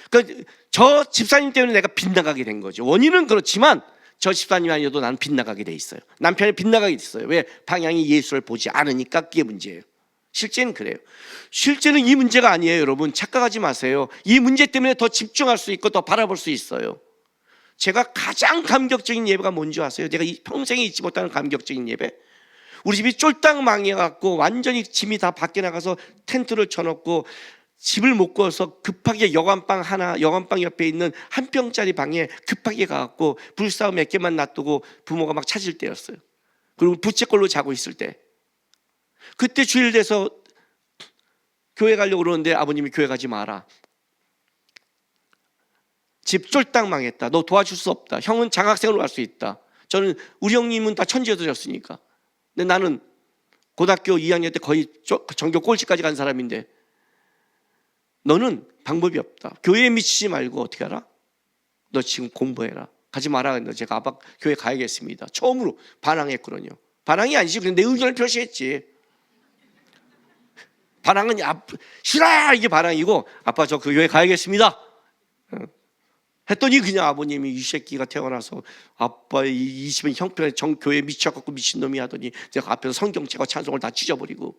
그러니까 저 집사님 때문에 내가 빗나가게 된 거죠. 원인은 그렇지만 저 집사님이 아니어도 나는 빗나가게 돼 있어요. 남편이 빗나가게 됐어요. 왜? 방향이 예수를 보지 않으니까 그게 문제예요. 실제는 그래요. 실제는 이 문제가 아니에요. 여러분 착각하지 마세요. 이 문제 때문에 더 집중할 수 있고 더 바라볼 수 있어요. 제가 가장 감격적인 예배가 뭔지 아세요? 내가 평생에 잊지 못하는 감격적인 예배. 우리 집이 쫄딱 망해갖고 완전히 짐이 다 밖에 나가서 텐트를 쳐놓고 집을 못 구해서 급하게 여관방 옆에 있는 한 평짜리 방에 급하게 가갖고 불사움 몇 개만 놔두고 부모가 막 찾을 때였어요. 그리고 부채꼴로 자고 있을 때 그때 주일 돼서 교회 가려고 그러는데 아버님이 교회 가지 마라. 집 쫄딱 망했다. 너 도와줄 수 없다. 형은 장학생으로 갈 수 있다. 저는 우리 형님은 다 천지여드렸으니까. 근데 나는 고등학교 2학년 때 거의 전교 꼴찌까지 간 사람인데 너는 방법이 없다. 교회에 미치지 말고 어떻게 알아? 너 지금 공부해라. 가지 마라. 제가 아빠 교회 가야겠습니다. 처음으로 반항했거든요. 반항이 아니지. 그냥 내 의견을 표시했지. 반항은 싫어 이게 반항이고 아빠 저 그 교회 가야겠습니다. 했더니 그냥 아버님이 이 새끼가 태어나서 아빠의 이 집은 형편에 교회에 미쳐갖고 미친놈이 하더니 제가 앞에서 성경책과 찬송을 다 찢어버리고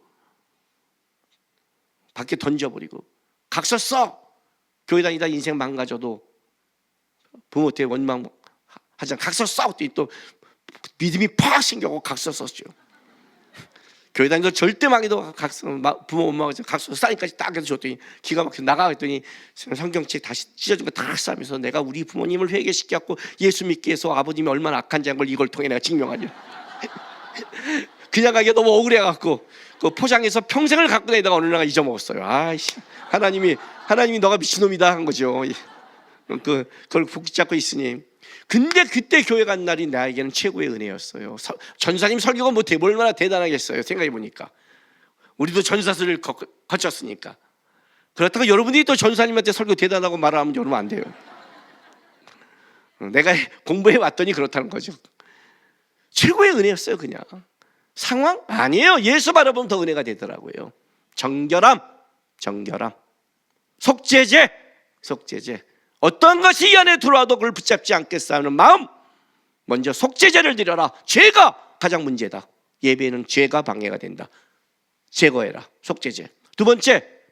밖에 던져버리고 각서 써. 교회 다니다 인생 망가져도 부모 때 원망하지 않고 각서 써. 또 믿음이 팍 생겨고 각서 썼죠. 교회 다니면서 절대 망해도 부모 엄마가 각서 사인까지 딱 해서 줬더니 기가 막혀 나가 했더니 성경책 다시 찢어준 거 다 싸면서 내가 우리 부모님을 회개시켰고 예수 믿게 해서 아버님이 얼마나 악한 자인 걸 이걸 통해 내가 증명하냐. 그냥 가기가 너무 억울해갖고 그 포장해서 평생을 갖고 다니다가 어느 날 잊어먹었어요. 아이씨, 하나님이 너가 미친놈이다 한 거죠. 그걸 붙잡고 있으니. 근데 그때 교회 간 날이 나에게는 최고의 은혜였어요. 전사님 설교가 뭐 얼마나 대단하겠어요. 생각해보니까 우리도 전사들을 거쳤으니까. 그렇다고 여러분이 또 전사님한테 설교 대단하고 말하면 여러분 안 돼요. 내가 공부해 왔더니 그렇다는 거죠. 최고의 은혜였어요. 그냥 상황 아니에요. 예수 바라보면 더 은혜가 되더라고요. 정결함, 속죄제. 어떤 것이 이 안에 들어와도 그걸 붙잡지 않겠어 하는 마음. 먼저 속죄제를 드려라. 죄가 가장 문제다. 예배는 죄가 방해가 된다. 제거해라. 속죄제. 두 번째,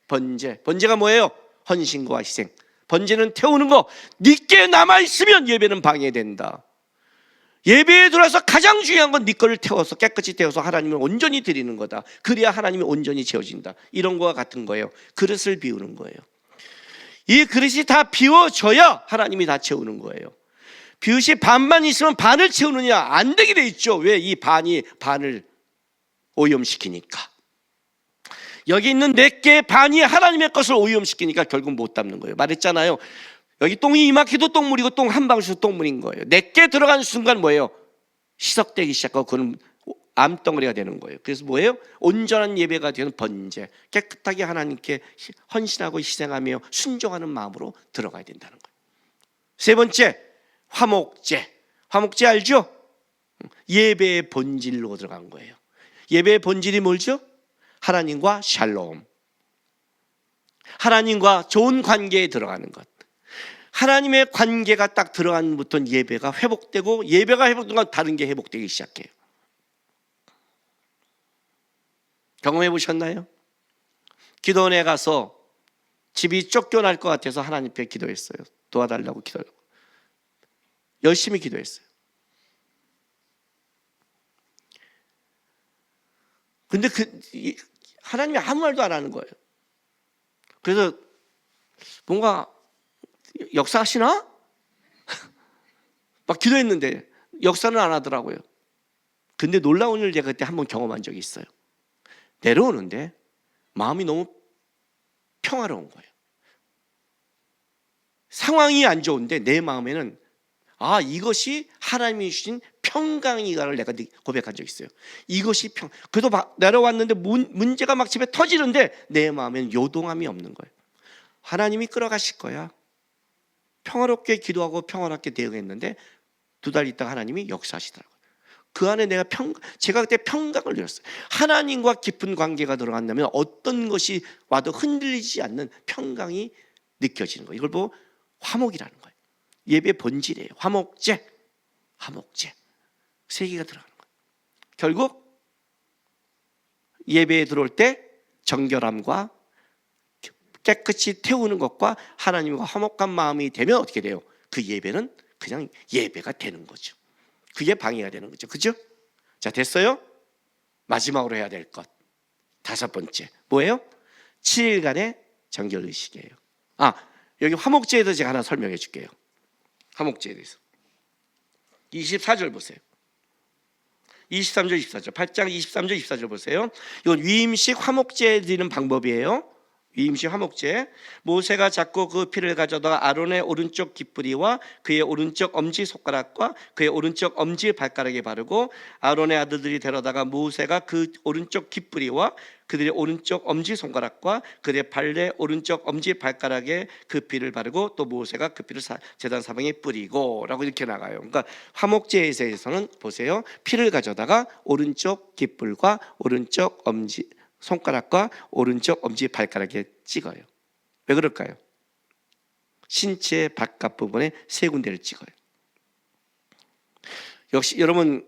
번제가 뭐예요? 헌신과 희생. 번제는 태우는 거. 네게 남아있으면 예배는 방해된다. 예배에 들어와서 가장 중요한 건 네 거를 태워서 깨끗이 태워서 하나님을 온전히 드리는 거다. 그래야 하나님이 온전히 채워진다. 이런 거와 같은 거예요. 그릇을 비우는 거예요. 이 그릇이 다 비워져야 하나님이 다 채우는 거예요. 그릇이 반만 있으면 반을 채우느냐? 안 되게 돼 있죠. 왜? 이 반이 반을 오염시키니까. 여기 있는 4개의 반이 하나님의 것을 오염시키니까 결국 못 담는 거예요. 말했잖아요. 여기 똥이 이만해도 똥물이고 똥 한 방울씩 똥물인 거예요. 4개 들어가는 순간 뭐예요? 희석되기 시작하고 그는 암덩어리가 되는 거예요. 그래서 뭐예요? 온전한 예배가 되는 번제, 깨끗하게 하나님께 헌신하고 희생하며 순종하는 마음으로 들어가야 된다는 거예요. 세 번째, 화목제 알죠? 예배의 본질로 들어간 거예요. 예배의 본질이 뭐죠? 하나님과 샬롬, 하나님과 좋은 관계에 들어가는 것. 하나님의 관계가 딱 들어간 부터 예배가 회복되고, 예배가 회복되면 다른 게 회복되기 시작해요. 경험해 보셨나요? 기도원에 가서 집이 쫓겨날 것 같아서 하나님께 기도했어요. 도와달라고 기도하고 열심히 기도했어요. 근데 하나님이 아무 말도 안 하는 거예요. 그래서 뭔가 역사하시나? 막 기도했는데 역사는 안 하더라고요. 근데 놀라운 일을 제가 그때 한번 경험한 적이 있어요. 내려오는데 마음이 너무 평화로운 거예요. 상황이 안 좋은데 내 마음에는 이것이 하나님이 주신 평강이가를 내가 고백한 적이 있어요. 이것이 그래도 내려왔는데 문제가 막 집에 터지는데 내 마음에는 요동함이 없는 거예요. 하나님이 끌어가실 거야. 평화롭게 기도하고 평화롭게 대응했는데 2달 있다가 하나님이 역사하시더라고요. 그 안에 제가 그때 평강을 누렸어요. 하나님과 깊은 관계가 들어간다면 어떤 것이 와도 흔들리지 않는 평강이 느껴지는 거예요. 이걸 보고 화목이라는 거예요. 예배 본질이에요. 화목제 3개가 들어가는 거예요. 결국 예배에 들어올 때 정결함과 깨끗이 태우는 것과 하나님과 화목한 마음이 되면 어떻게 돼요? 그 예배는 그냥 예배가 되는 거죠. 그게 방해가 되는 거죠. 그죠? 자, 됐어요? 마지막으로 해야 될 것 5번째 뭐예요? 7일간의 정결의식이에요. 여기 화목제에 대해서 제가 하나 설명해 줄게요. 화목제에 대해서 24절 보세요. 23절 24절 8장 23절 24절 보세요. 이건 위임식 화목제 드리는 방법이에요. 위임식 화목제. 모세가 잡고 그 피를 가져다가 아론의 오른쪽 깃뿌리와 그의 오른쪽 엄지 손가락과 그의 오른쪽 엄지 발가락에 바르고 아론의 아들들이 데려다가 모세가 그 오른쪽 깃뿌리와 그들의 오른쪽 엄지 손가락과 그들의 발의 오른쪽 엄지 발가락에 그 피를 바르고 또 모세가 그 피를 제단 사방에 뿌리고 라고 이렇게 나가요. 그러니까 화목제에 대해서는 보세요. 피를 가져다가 오른쪽 깃불과 오른쪽 엄지 손가락과 오른쪽 엄지 발가락에 찍어요. 왜 그럴까요? 신체 바깥 부분에 3군데를 찍어요. 역시 여러분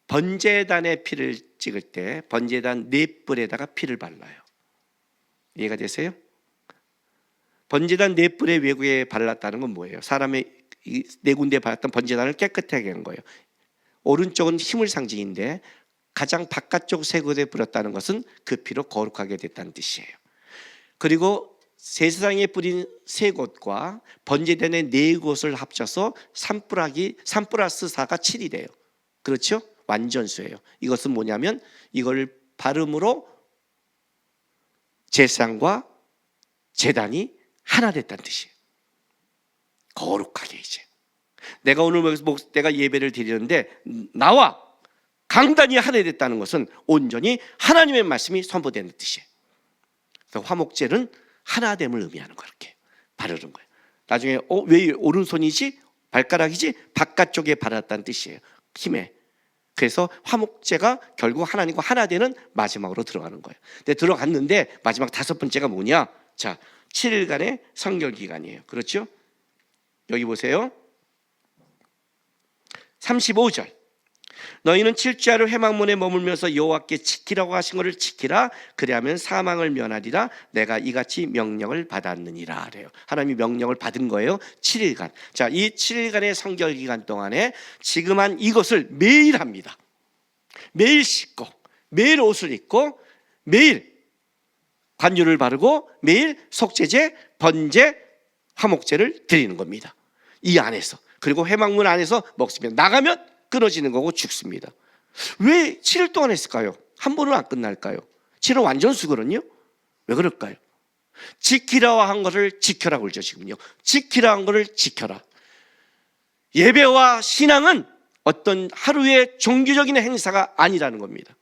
번제단에 피를 찍을 때 번제단 4뿔에다가 피를 발라요. 이해가 되세요? 번제단 4뿔의 외구에 발랐다는 건 뭐예요? 사람의 4군데에 발랐던 번제단을 깨끗하게 한 거예요. 오른쪽은 힘을 상징인데 가장 바깥쪽 세 곳에 뿌렸다는 것은 그 피로 거룩하게 됐다는 뜻이에요. 그리고 세상에 뿌린 세 곳과 번제단의 네 곳을 합쳐서 3 플러스 4가 7이 돼요. 그렇죠? 완전수예요. 이것은 뭐냐면 이걸 바름으로 제사장과 제단이 하나 됐다는 뜻이에요. 거룩하게 이제 내가 오늘 내가 예배를 드리는데 나와 강단이 하나 됐다는 것은 온전히 하나님의 말씀이 선포되는 뜻이에요. 그래서 화목제는 하나됨을 의미하는 거예요. 이렇게 바르는 거예요. 나중에 왜 오른손이지? 발가락이지? 바깥쪽에 바랐다는 뜻이에요. 힘에. 그래서 화목제가 결국 하나님과 하나 되는 마지막으로 들어가는 거예요. 근데 들어갔는데 마지막 5번째가 뭐냐? 자, 7일간의 성결 기간이에요. 그렇죠? 여기 보세요. 35절. 너희는 7주야를 회막문에 머물면서 여호와께 지키라고 하신 것을 지키라. 그리하면 사망을 면하리라. 내가 이같이 명령을 받았느니라. 그래요. 하나님이 명령을 받은 거예요. 7일간. 자, 이 7일간의 성결 기간 동안에 지금 한 이것을 매일 합니다. 매일 씻고 매일 옷을 입고 매일 관유를 바르고 매일 속죄제, 번제, 화목제를 드리는 겁니다. 이 안에서. 그리고 회막문 안에서 먹으면 나가면 끊어지는 거고 죽습니다. 왜 7일 동안 했을까요? 한 번은 안 끝날까요? 7은 완전수거든요. 왜 그럴까요? 지키라 한 것을 지켜라 그러죠. 지금요. 지키라 한 것을 지켜라. 예배와 신앙은 어떤 하루의 종교적인 행사가 아니라는 겁니다.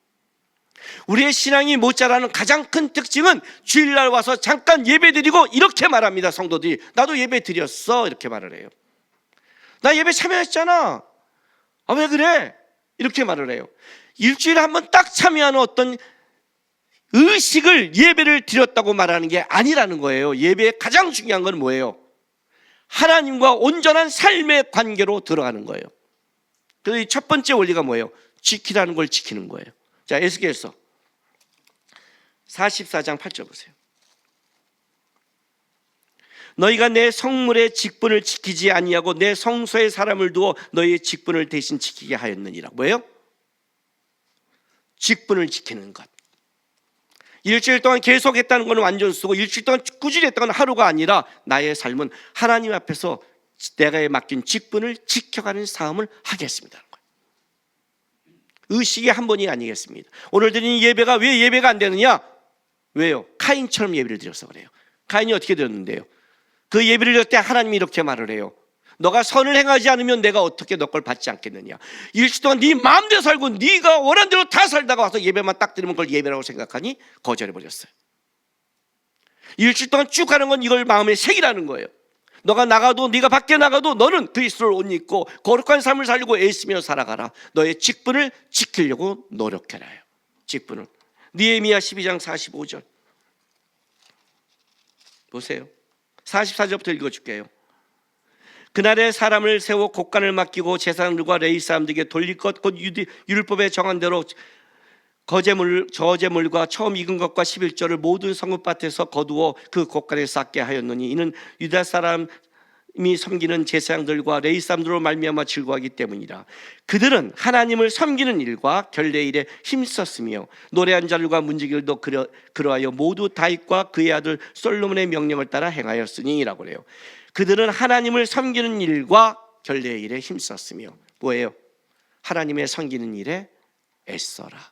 우리의 신앙이 못 자라는 가장 큰 특징은 주일날 와서 잠깐 예배 드리고 이렇게 말합니다. 성도들이 나도 예배 드렸어 이렇게 말을 해요. 나 예배 참여했잖아. 아, 왜 그래? 이렇게 말을 해요. 일주일에 한 번 딱 참여하는 어떤 의식을 예배를 드렸다고 말하는 게 아니라는 거예요. 예배의 가장 중요한 건 뭐예요? 하나님과 온전한 삶의 관계로 들어가는 거예요. 그래서 첫 번째 원리가 뭐예요? 지키라는 걸 지키는 거예요. 자, 에스겔서 44장 8절 보세요. 너희가 내 성물의 직분을 지키지 아니하고 내 성소에 사람을 두어 너희의 직분을 대신 지키게 하였느니라. 뭐예요? 직분을 지키는 것. 일주일 동안 계속했다는 것은 완전 쓰고 일주일 동안 꾸준히 했다는 건 하루가 아니라 나의 삶은 하나님 앞에서 내가 맡긴 직분을 지켜가는 삶을 하겠습니다. 의식이 한 번이 아니겠습니다. 오늘 드리는 예배가 왜 예배가 안 되느냐? 왜요? 카인처럼 예배를 드려서 그래요. 카인이 어떻게 드렸는데요? 그 예배를 드릴 때 하나님이 이렇게 말을 해요. 너가 선을 행하지 않으면 내가 어떻게 너 걸 받지 않겠느냐. 일주일 동안 네 마음대로 살고 네가 원하는 대로 다 살다가 와서 예배만 딱 드리면 그걸 예배라고 생각하니 거절해버렸어요. 일주일 동안 쭉 하는 건 이걸 마음에 새기라는 거예요. 너가 나가도 네가 밖에 나가도 너는 그리스도를 옷 입고 거룩한 삶을 살려고 애쓰며 살아가라. 너의 직분을 지키려고 노력해라. 직분을. 느헤미야 12장 45절 보세요. 44절부터 읽어줄게요. 그날에 사람을 세워 곡간을 맡기고 제사장들과 레위 사람들에게 돌릴 것 곧 율법에 정한 대로 저제물과 처음 익은 것과 11조를 모든 성읍밭에서 거두어 그 곡간에 쌓게 하였노니 이는 유다 사람이 섬기는 제사장들과 레위 사람들로 말미암아 즐거워하기 때문이라. 그들은 하나님을 섬기는 일과 결례일에 힘썼으며 노래한 자들과 문지기들도 그러하여 모두 다윗과 그의 아들 솔로몬의 명령을 따라 행하였으니라고 그래요. 그들은 하나님을 섬기는 일과 결례일에 힘썼으며 뭐예요? 하나님의 섬기는 일에 애써라.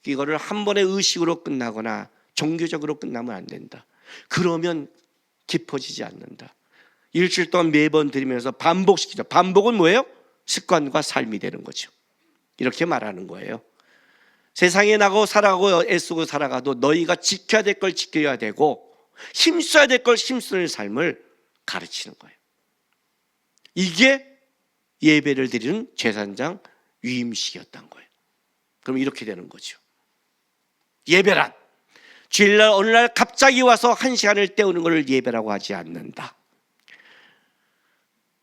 이거를 한 번의 의식으로 끝나거나 종교적으로 끝나면 안 된다. 그러면 깊어지지 않는다. 일주일 동안 매번 드리면서 반복시키자. 반복은 뭐예요? 습관과 삶이 되는 거죠. 이렇게 말하는 거예요. 세상에 나가고 살아가고 애쓰고 살아가도 너희가 지켜야 될 걸 지켜야 되고 힘써야 될 걸 힘쓰는 삶을 가르치는 거예요. 이게 예배를 드리는 제사장 위임식이었던 거예요. 그럼 이렇게 되는 거죠. 예배란 주일날 어느 날 갑자기 와서 1시간을 때우는 것을 예배라고 하지 않는다.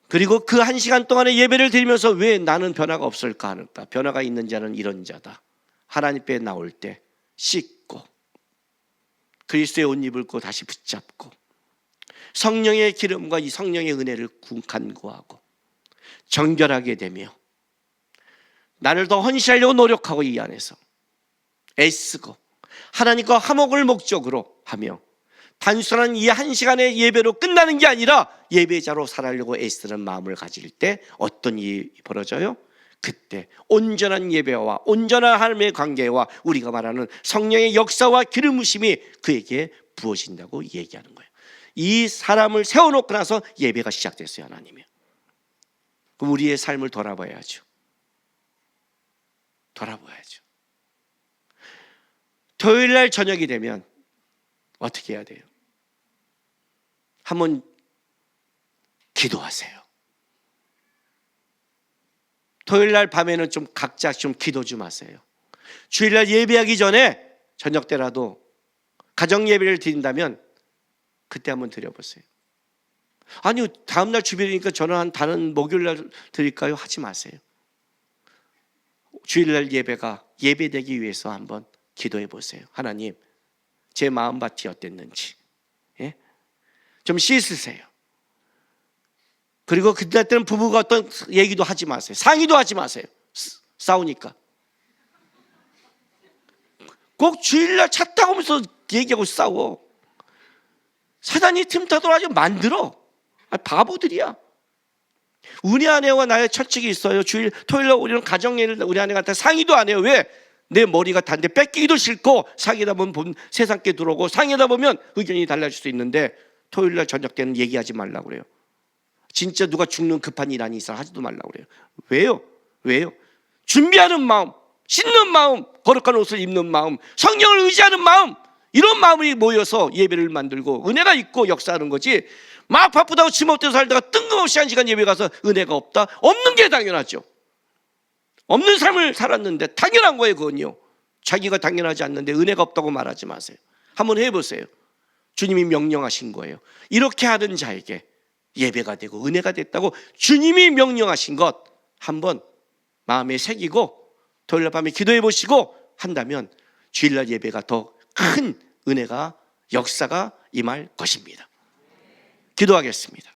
그리고 그 1시간 동안의 예배를 드리면서 왜 나는 변화가 없을까 하는가? 변화가 있는 자는 이런 자다. 하나님 앞에 나올 때 씻고 그리스도의 옷 입고 다시 붙잡고 성령의 기름과 이 성령의 은혜를 간구하고 정결하게 되며 나를 더 헌신하려고 노력하고 이 안에서 애쓰고 하나님과 화목을 목적으로 하며 단순한 이 한 시간의 예배로 끝나는 게 아니라 예배자로 살아가려고 애쓰는 마음을 가질 때 어떤 일이 벌어져요? 그때 온전한 예배와 온전한 하나님의 관계와 우리가 말하는 성령의 역사와 기름 부으심이 그에게 부어진다고 얘기하는 거예요. 이 사람을 세워놓고 나서 예배가 시작됐어요. 하나님이. 그럼 우리의 삶을 돌아봐야죠. 돌아봐야죠. 토요일 날 저녁이 되면 어떻게 해야 돼요? 한번 기도하세요. 토요일 날 밤에는 좀 각자 좀 기도 좀 하세요. 주일 날 예배하기 전에 저녁 때라도 가정 예배를 드린다면 그때 한번 드려보세요. 아니요, 다음 날 주일이니까 저는 다른 목요일 날 드릴까요? 하지 마세요. 주일 날 예배가 예배되기 위해서 한번 기도해 보세요. 하나님, 제 마음밭이 어땠는지 좀 씻으세요. 그리고 그때 때는 부부가 어떤 얘기도 하지 마세요. 상의도 하지 마세요. 싸우니까. 꼭 주일날 차 타고 오면서 얘기하고 싸워. 사단이 틈타도록 아주 만들어. 바보들이야. 우리 아내와 나의 철칙이 있어요. 토요일날 우리는 가정예를 우리 아내한테 상의도 안 해요. 왜? 내 머리가 단데 뺏기기도 싫고 상의다 보면 세상께 들어오고 상의다 보면 의견이 달라질 수 있는데 토요일날 저녁 때는 얘기하지 말라고 그래요. 진짜 누가 죽는 급한 일 아니 있어 하지도 말라고 그래요. 왜요? 왜요? 준비하는 마음, 씻는 마음, 거룩한 옷을 입는 마음, 성령을 의지하는 마음, 이런 마음이 모여서 예배를 만들고 은혜가 있고 역사하는 거지. 막 바쁘다고 짐 없대서 살다가 뜬금없이 한 시간 예배 가서 은혜가 없다? 없는 게 당연하죠. 없는 삶을 살았는데 당연한 거예요. 그건요. 자기가 당연하지 않는데 은혜가 없다고 말하지 마세요. 한번 해보세요. 주님이 명령하신 거예요. 이렇게 하는 자에게 예배가 되고 은혜가 됐다고 주님이 명령하신 것 한번 마음에 새기고 토요일 밤에 기도해 보시고 한다면 주일날 예배가 더 큰 은혜가 역사가 임할 것입니다. 기도하겠습니다.